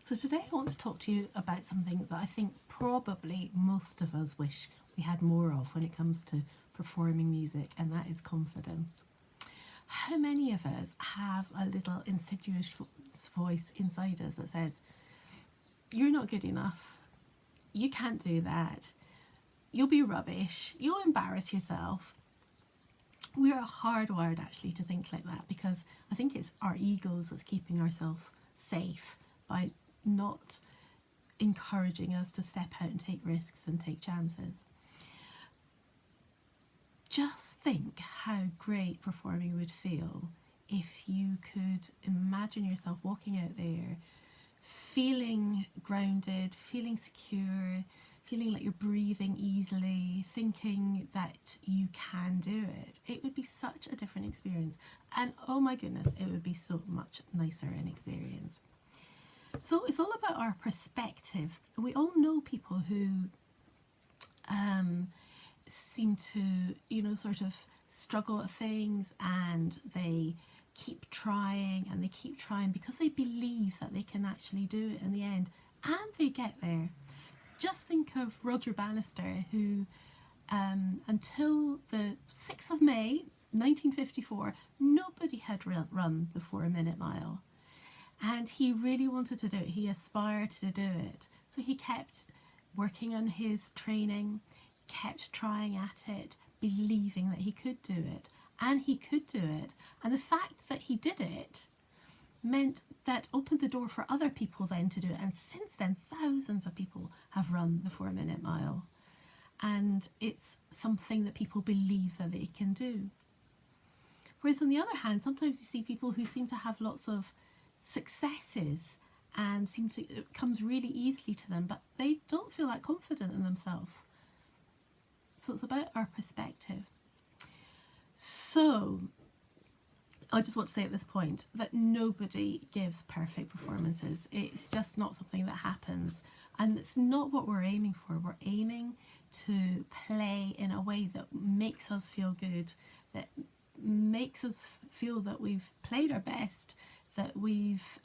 So today I want to talk to you about something that I think probably most of us wish we had more of when it comes to performing music, and that is confidence. How many of us have a little insidious voice inside us that says, you're not good enough, you can't do that, you'll be rubbish, you'll embarrass yourself? We are hardwired actually to think like that, because I think it's our egos that's keeping ourselves safe by not encouraging us to step out and take risks and take chances. Just think how great performing would feel if you could imagine yourself walking out there feeling grounded, feeling secure, feeling like you're breathing easily, thinking that you can do it. It would be such a different experience, and oh my goodness, it would be so much nicer an experience. So it's all about our perspective. We all know people who seem to, sort of struggle at things, and they keep trying and they keep trying because they believe that they can actually do it in the end, and they get there. Just think of Roger Bannister, who until the 6th of May 1954, nobody had run the 4-minute mile. And he really wanted to do it. He aspired to do it. So he kept working on his training, kept trying at it, believing that he could do it. And he could do it. And the fact that he did it meant that opened the door for other people then to do it. And since then, thousands of people have run the 4-minute mile. And it's something that people believe that they can do. Whereas on the other hand, sometimes you see people who seem to have lots of successes and it comes really easily to them, but they don't feel that confident in themselves. So it's about our perspective. So I just want to say at this point that nobody gives perfect performances. It's just not something that happens, and it's not what we're aiming for. We're aiming to play in a way that makes us feel good, that makes us feel that we've played our best, that we've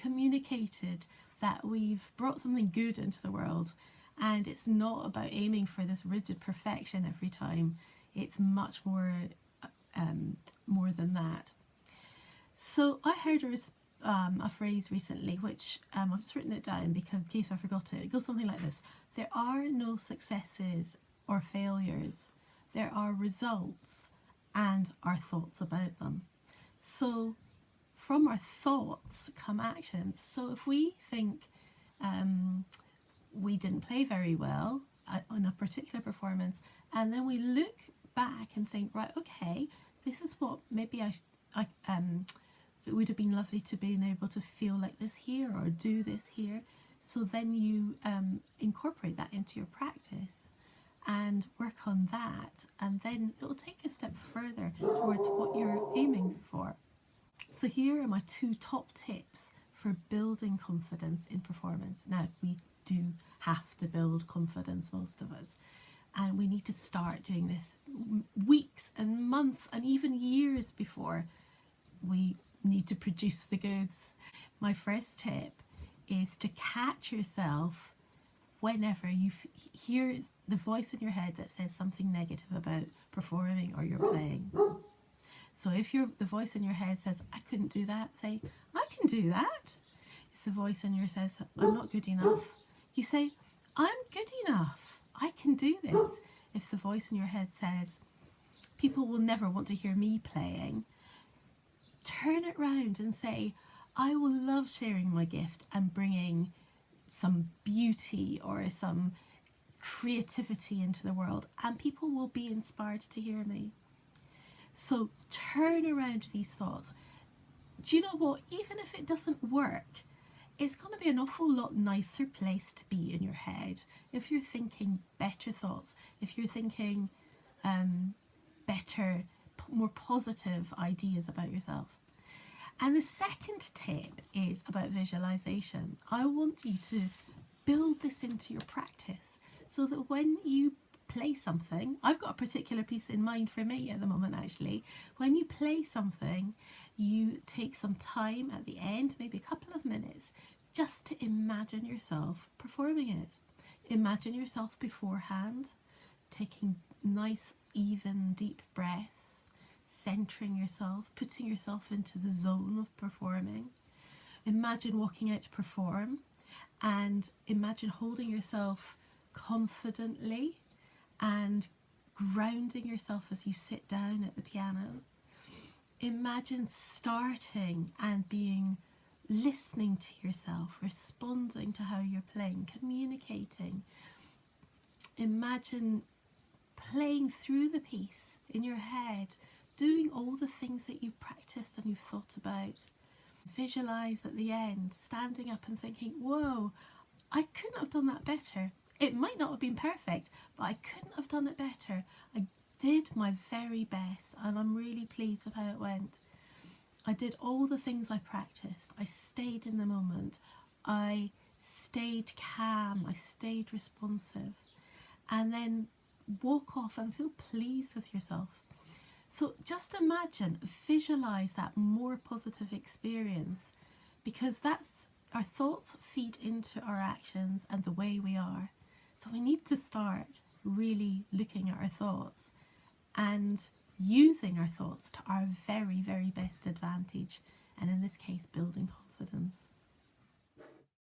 communicated, that we've brought something good into the world. And it's not about aiming for this rigid perfection every time. It's much more than that. So I heard a phrase recently, which I've just written it down because in case I forgot it. It goes something like this: there are no successes or failures. There are results and our thoughts about them. So from our thoughts come actions. So if we think we didn't play very well on a particular performance, and then we look back and think, right, okay, this is what maybe it would have been lovely to be able to feel like this here or do this here. So then you incorporate that into your practice and work on that, and then it will take a step further towards what you're aiming for. So here are my 2 top tips for building confidence in performance. Now, we do have to build confidence, most of us, and we need to start doing this weeks and months and even years before we need to produce the goods. My first tip is to catch yourself whenever you hear the voice in your head that says something negative about performing or you're playing. So if the voice in your head says, I couldn't do that, say, I can do that. If the voice in your head says, I'm not good enough, you say, I'm good enough, I can do this. If the voice in your head says, people will never want to hear me playing, turn it round and say, I will love sharing my gift and bringing some beauty or some creativity into the world, and people will be inspired to hear me. So turn around these thoughts. Do you know what? Even if it doesn't work, it's going to be an awful lot nicer place to be in your head if you're thinking better thoughts, if you're thinking better, more positive ideas about yourself. And the second tip is about visualization. I want you to build this into your practice so that when you play something, I've got a particular piece in mind for me at the moment actually. When you play something, you take some time at the end, maybe a couple of minutes, just to imagine yourself performing it. Imagine yourself beforehand, taking nice, even, deep breaths, centering yourself, putting yourself into the zone of performing. Imagine walking out to perform, and imagine holding yourself confidently and grounding yourself as you sit down at the piano. Imagine starting and listening to yourself, responding to how you're playing, communicating. Imagine playing through the piece in your head, doing all the things that you've practiced and you've thought about. Visualize at the end, standing up and thinking, whoa, I couldn't have done that better. It might not have been perfect, but I couldn't have done it better. I did my very best and I'm really pleased with how it went. I did all the things I practiced. I stayed in the moment. I stayed calm. I stayed responsive. And then walk off and feel pleased with yourself. So just imagine, visualize that more positive experience, because that's our thoughts feed into our actions and the way we are. So we need to start really looking at our thoughts and using our thoughts to our very, very best advantage, and in this case, building confidence.